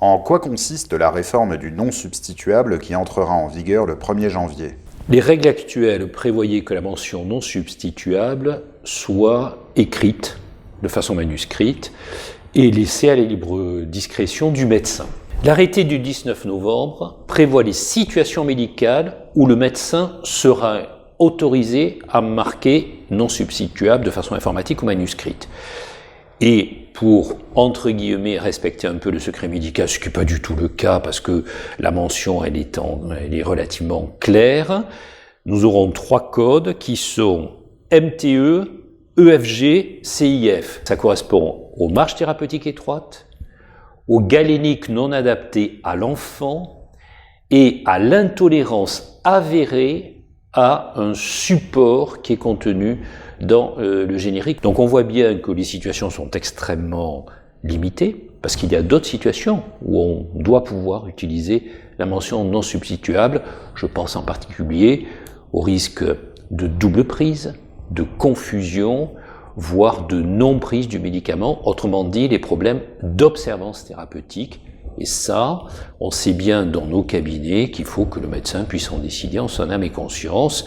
En quoi consiste la réforme du non substituable qui entrera en vigueur le 1er janvier ? Les règles actuelles prévoyaient que la mention non substituable soit écrite de façon manuscrite et laissée à la libre discrétion du médecin. L'arrêté du 19 novembre prévoit les situations médicales où le médecin sera autorisé à marquer non substituable de façon informatique ou manuscrite. Et pour, entre guillemets, respecter un peu le secret médical, ce qui n'est pas du tout le cas parce que la mention elle est relativement claire, nous aurons 3 codes qui sont MTE, EFG, CIF. Ça correspond aux marches thérapeutiques étroites, aux galéniques non adaptées à l'enfant et à l'intolérance avérée à un support qui est contenu dans le générique. Donc on voit bien que les situations sont extrêmement limitées, parce qu'il y a d'autres situations où on doit pouvoir utiliser la mention non substituable. Je pense en particulier au risque de double prise, de confusion, voire de non-prise du médicament, autrement dit les problèmes d'observance thérapeutique. Et ça, on sait bien dans nos cabinets qu'il faut que le médecin puisse en décider en son âme et conscience,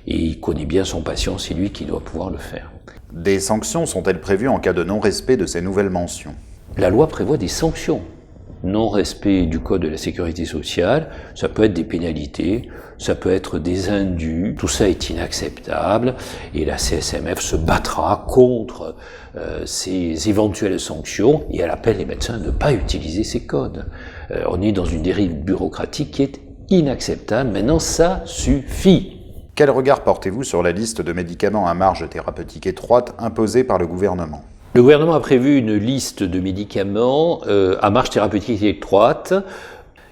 et il connaît bien son patient, c'est lui qui doit pouvoir le faire. Des sanctions sont-elles prévues en cas de non-respect de ces nouvelles mentions ? La loi prévoit des sanctions. Non-respect du Code de la Sécurité sociale, ça peut être des pénalités, ça peut être des indus, tout ça est inacceptable et la CSMF se battra contre ces éventuelles sanctions et elle appelle les médecins à ne pas utiliser ces codes. On est dans une dérive bureaucratique qui est inacceptable, maintenant ça suffit. Quel regard portez-vous sur la liste de médicaments à marge thérapeutique étroite imposée par le gouvernement ? Le gouvernement a prévu une liste de médicaments à marge thérapeutique étroite.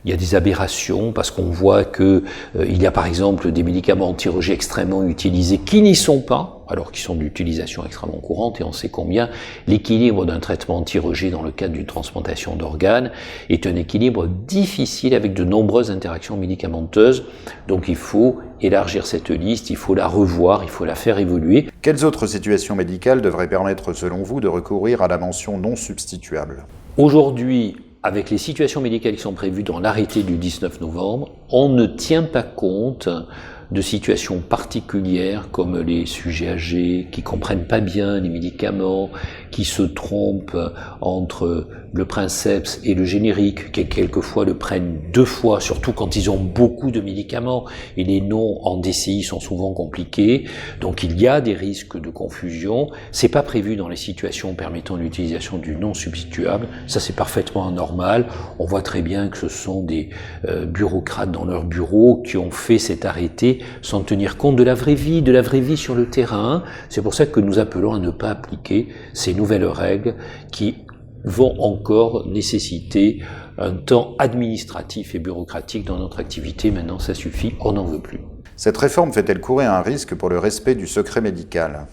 Il y a des aberrations parce qu'on voit que il y a par exemple des médicaments anti-rejet extrêmement utilisés qui n'y sont pas, alors qu'ils sont d'utilisation extrêmement courante et on sait combien l'équilibre d'un traitement anti-rejet dans le cadre d'une transplantation d'organes est un équilibre difficile avec de nombreuses interactions médicamenteuses. Donc il faut élargir cette liste, il faut la revoir, il faut la faire évoluer. Quelles autres situations médicales devraient permettre selon vous de recourir à la mention non substituable ? Aujourd'hui, avec les situations médicales qui sont prévues dans l'arrêté du 19 novembre, on ne tient pas compte de situations particulières comme les sujets âgés qui comprennent pas bien les médicaments, qui se trompent entre le princeps et le générique, qui quelquefois le prennent 2 fois, surtout quand ils ont beaucoup de médicaments et les noms en DCI sont souvent compliqués. Donc il y a des risques de confusion. C'est pas prévu dans les situations permettant l'utilisation du non substituable. Ça c'est parfaitement normal. On voit très bien que ce sont des bureaucrates dans leur bureau qui ont fait cet arrêté sans tenir compte de la vraie vie sur le terrain. C'est pour ça que nous appelons à ne pas appliquer ces nouvelles règles qui vont encore nécessiter un temps administratif et bureaucratique dans notre activité. Maintenant, ça suffit, on n'en veut plus. Cette réforme fait-elle courir un risque pour le respect du secret médical ?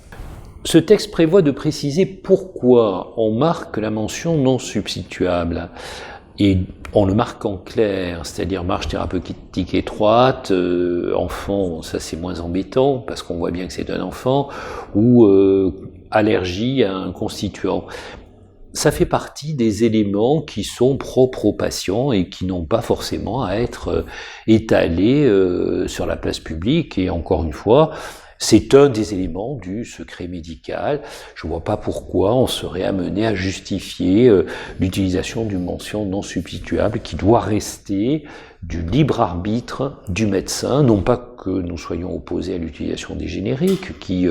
Ce texte prévoit de préciser pourquoi on marque la mention non substituable. Et on le marque en clair, c'est-à-dire marge thérapeutique étroite, enfant, ça c'est moins embêtant parce qu'on voit bien que c'est un enfant, ou allergie à un constituant. Ça fait partie des éléments qui sont propres aux patients et qui n'ont pas forcément à être étalés sur la place publique. Et encore une fois, c'est un des éléments du secret médical. Je ne vois pas pourquoi on serait amené à justifier l'utilisation d'une mention non substituable qui doit rester du libre arbitre du médecin. Non pas que nous soyons opposés à l'utilisation des génériques qui,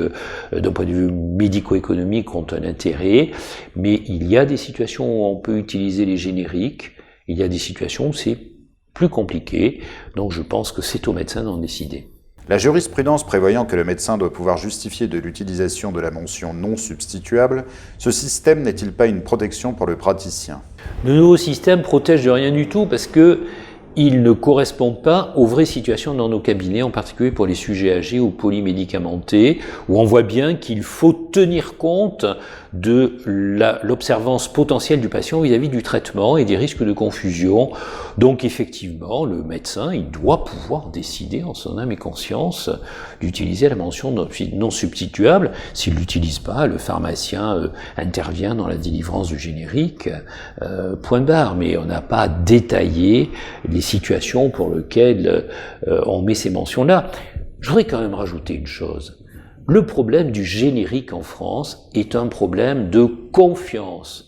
d'un point de vue médico-économique, ont un intérêt, mais il y a des situations où on peut utiliser les génériques, il y a des situations où c'est plus compliqué, donc je pense que c'est au médecin d'en décider. La jurisprudence prévoyant que le médecin doit pouvoir justifier de l'utilisation de la mention non substituable, ce système n'est-il pas une protection pour le praticien ? Le nouveau système protège de rien du tout parce que il ne correspond pas aux vraies situations dans nos cabinets, en particulier pour les sujets âgés ou polymédicamentés, où on voit bien qu'il faut tenir compte de l'observance potentielle du patient vis-à-vis du traitement et des risques de confusion. Donc effectivement, le médecin, il doit pouvoir décider en son âme et conscience d'utiliser la mention non substituable. S'il l'utilise pas, le pharmacien intervient dans la délivrance du générique, point barre. Mais on n'a pas détaillé les situations pour lesquelles on met ces mentions-là. Je voudrais quand même rajouter une chose. Le problème du générique en France est un problème de confiance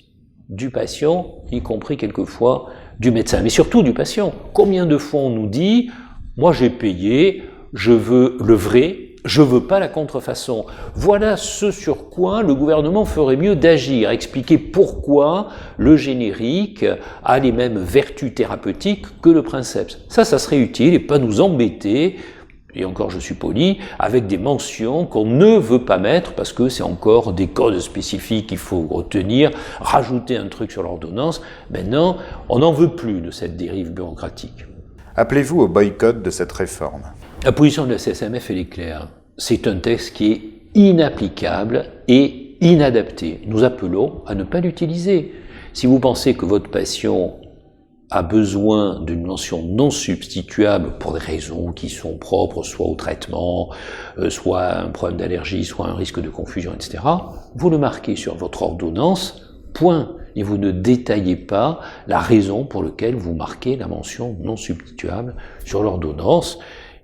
du patient, y compris quelquefois du médecin, mais surtout du patient. Combien de fois on nous dit « moi j'ai payé, je veux le vrai, je veux pas la contrefaçon ». Voilà ce sur quoi le gouvernement ferait mieux d'agir, expliquer pourquoi le générique a les mêmes vertus thérapeutiques que le princeps. Ça serait utile et pas nous embêter, et encore je suis poli, avec des mentions qu'on ne veut pas mettre parce que c'est encore des codes spécifiques qu'il faut retenir, rajouter un truc sur l'ordonnance. Maintenant, on n'en veut plus de cette dérive bureaucratique. Appelez-vous au boycott de cette réforme? La position de la CSAMF, elle est claire. C'est un texte qui est inapplicable et inadapté. Nous appelons à ne pas l'utiliser. Si vous pensez que votre patient a besoin d'une mention non substituable pour des raisons qui sont propres soit au traitement, soit un problème d'allergie, soit un risque de confusion, etc., vous le marquez sur votre ordonnance, point. Et vous ne détaillez pas la raison pour laquelle vous marquez la mention non substituable sur l'ordonnance.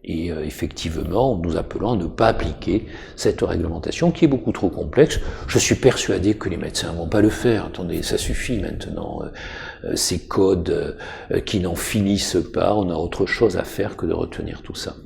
Et effectivement, nous appelons à ne pas appliquer cette réglementation qui est beaucoup trop complexe. Je suis persuadé que les médecins ne vont pas le faire. Attendez, ça suffit maintenant. Ces codes qui n'en finissent pas, on a autre chose à faire que de retenir tout ça.